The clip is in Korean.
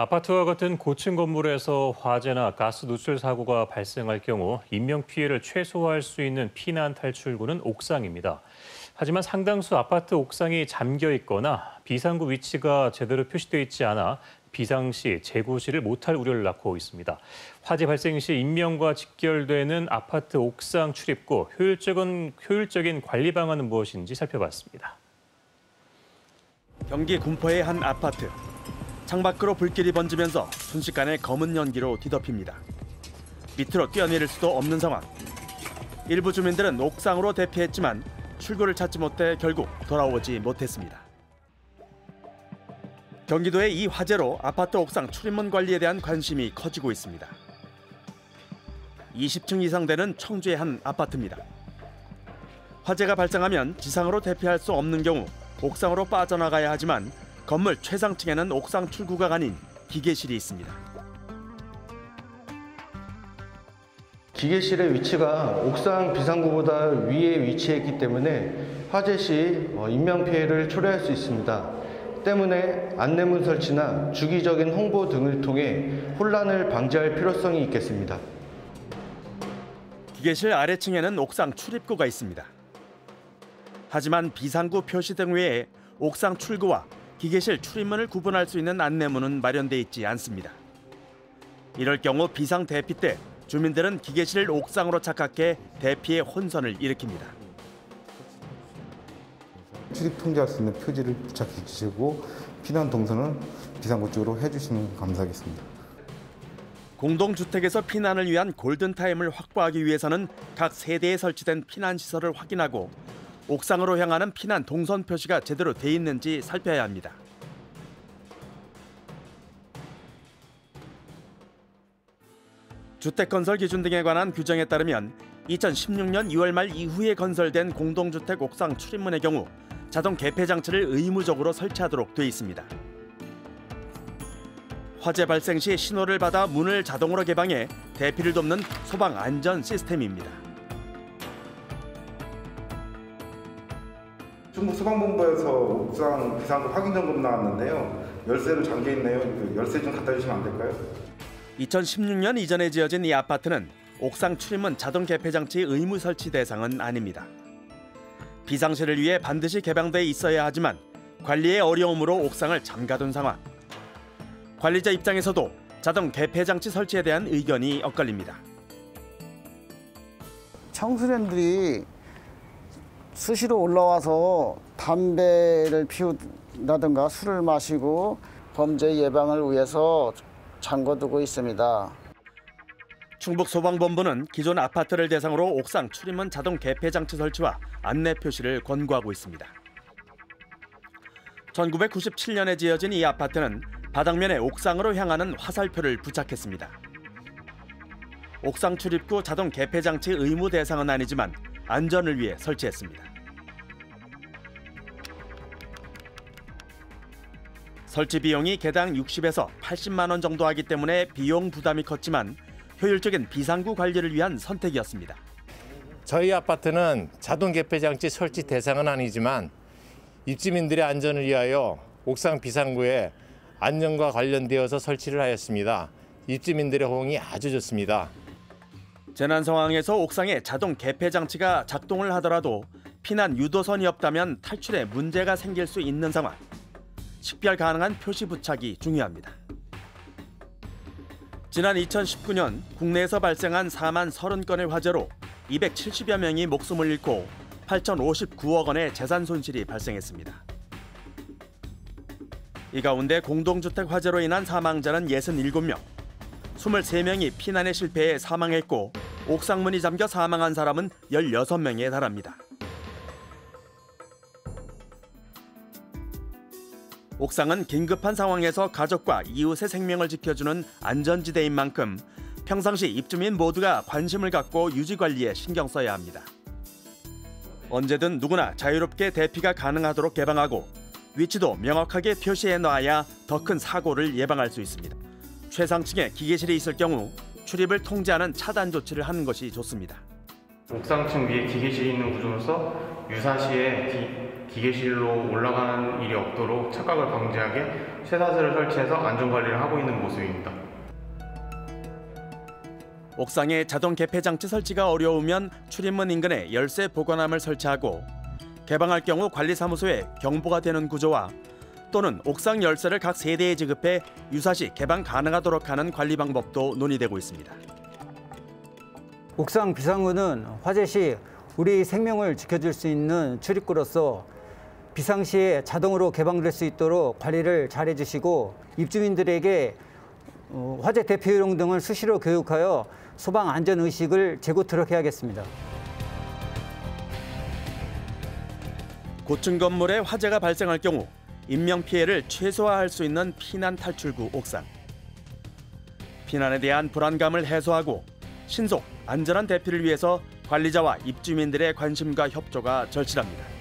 아파트와 같은 고층 건물에서 화재나 가스 누출 사고가 발생할 경우 인명피해를 최소화할 수 있는 피난 탈출구는 옥상입니다. 하지만 상당수 아파트 옥상이 잠겨 있거나 비상구 위치가 제대로 표시되어 있지 않아 비상시 재구시를 못할 우려를 낳고 있습니다. 화재 발생 시 인명과 직결되는 아파트 옥상 출입구, 효율적인 관리 방안은 무엇인지 살펴봤습니다. 경기 군포의 한 아파트. 창밖으로 불길이 번지면서 순식간에 검은 연기로 뒤덮입니다. 밑으로 뛰어내릴 수도 없는 상황. 일부 주민들은 옥상으로 대피했지만 출구를 찾지 못해 결국 돌아오지 못했습니다. 경기도의 이 화재로 아파트 옥상 출입문 관리에 대한 관심이 커지고 있습니다. 20층 이상 되는 청주의 한 아파트입니다. 화재가 발생하면 지상으로 대피할 수 없는 경우 옥상으로 빠져나가야 하지만 건물 최상층에는 옥상 출구가 아닌 기계실이 있습니다. 기계실의 위치가 옥상 비상구보다 위에 위치했기 때문에 화재 시 인명피해를 초래할 수 있습니다. 때문에 안내문 설치나 주기적인 홍보 등을 통해 혼란을 방지할 필요성이 있겠습니다. 기계실 아래층에는 옥상 출입구가 있습니다. 하지만 비상구 표시 등 외에 옥상 출구와 기계실 출입문을 구분할 수 있는 안내문은 마련돼 있지 않습니다. 이럴 경우 비상 대피 때 주민들은 기계실 옥상으로 착각해 대피의 혼선을 일으킵니다. 출입 통제할 수 있는 표지를 부착해 주시고 피난 동선은 비상구 쪽으로 해주시면 감사하겠습니다. 공동주택에서 피난을 위한 골든타임을 확보하기 위해서는 각 세대에 설치된 피난시설을 확인하고 옥상으로 향하는 피난 동선 표시가 제대로 돼 있는지 살펴야 합니다. 주택건설 기준 등에 관한 규정에 따르면 2016년 2월 말 이후에 건설된 공동주택 옥상 출입문의 경우 자동 개폐 장치를 의무적으로 설치하도록 돼 있습니다. 화재 발생 시 신호를 받아 문을 자동으로 개방해 대피를 돕는 소방 안전 시스템입니다. 충북 소방본부에서 옥상 비상구 확인 점검 나왔는데요. 열쇠로 잠겨 있네요. 열쇠 좀 갖다 주시면 안 될까요? 2016년 이전에 지어진 이 아파트는 옥상 출입문 자동 개폐 장치 의무 설치 대상은 아닙니다. 비상시를 위해 반드시 개방돼 있어야 하지만 관리의 어려움으로 옥상을 잠가둔 상황. 관리자 입장에서도 자동 개폐 장치 설치에 대한 의견이 엇갈립니다. 청소년들이 수시로 올라와서 담배를 피운다든가 술을 마시고 범죄 예방을 위해서 잠궈두고 있습니다. 충북소방본부는 기존 아파트를 대상으로 옥상 출입문 자동 개폐 장치 설치와 안내 표시를 권고하고 있습니다. 1997년에 지어진 이 아파트는 바닥면에 옥상으로 향하는 화살표를 부착했습니다. 옥상 출입구 자동 개폐 장치 의무 대상은 아니지만 안전을 위해 설치했습니다. 설치 비용이 개당 60에서 80만 원 정도 하기 때문에 비용 부담이 컸지만 효율적인 비상구 관리를 위한 선택이었습니다. 저희 아파트는 자동 개폐 장치 설치 대상은 아니지만 입주민들의 안전을 위하여 옥상 비상구에 안전과 관련되어서 설치를 하였습니다. 입주민들의 호응이 아주 좋습니다. 재난 상황에서 옥상에 자동 개폐 장치가 작동을 하더라도 피난 유도선이 없다면 탈출에 문제가 생길 수 있는 상황. 식별 가능한 표시 부착이 중요합니다. 지난 2019년 국내에서 발생한 4만 30건의 화재로 270여 명이 목숨을 잃고 8,059억 원의 재산 손실이 발생했습니다. 이 가운데 공동주택 화재로 인한 사망자는 67명, 23명이 피난에 실패해 사망했고 옥상문이 잠겨 사망한 사람은 16명에 달합니다. 옥상은 긴급한 상황에서 가족과 이웃의 생명을 지켜주는 안전지대인 만큼 평상시 입주민 모두가 관심을 갖고 유지관리에 신경 써야 합니다. 언제든 누구나 자유롭게 대피가 가능하도록 개방하고 위치도 명확하게 표시해 놔야 더 큰 사고를 예방할 수 있습니다. 최상층에 기계실이 있을 경우 출입을 통제하는 차단 조치를 하는 것이 좋습니다. 옥상층 위에 기계실이 있는 구조로서 유사시에 기계실로 올라가는 일이 없도록 착각을 방지하게 쇠사슬을 설치해서 안전관리를 하고 있는 모습입니다. 옥상에 자동 개폐 장치 설치가 어려우면 출입문 인근에 열쇠 보관함을 설치하고 개방할 경우 관리사무소에 경보가 되는 구조와 또는 옥상 열쇠를 각 세대에 지급해 유사시 개방 가능하도록 하는 관리 방법도 논의되고 있습니다. 옥상 비상구는 화재 시 우리 생명을 지켜줄 수 있는 출입구로서 비상시에 자동으로 개방될 수 있도록 관리를 잘 해주시고 입주민들에게 화재 대피 요령 등을 수시로 교육하여 소방 안전 의식을 제고토록 해야겠습니다. 고층 건물에 화재가 발생할 경우 인명 피해를 최소화할 수 있는 피난 탈출구 옥상. 피난에 대한 불안감을 해소하고 신속 안전한 대피를 위해서 관리자와 입주민들의 관심과 협조가 절실합니다.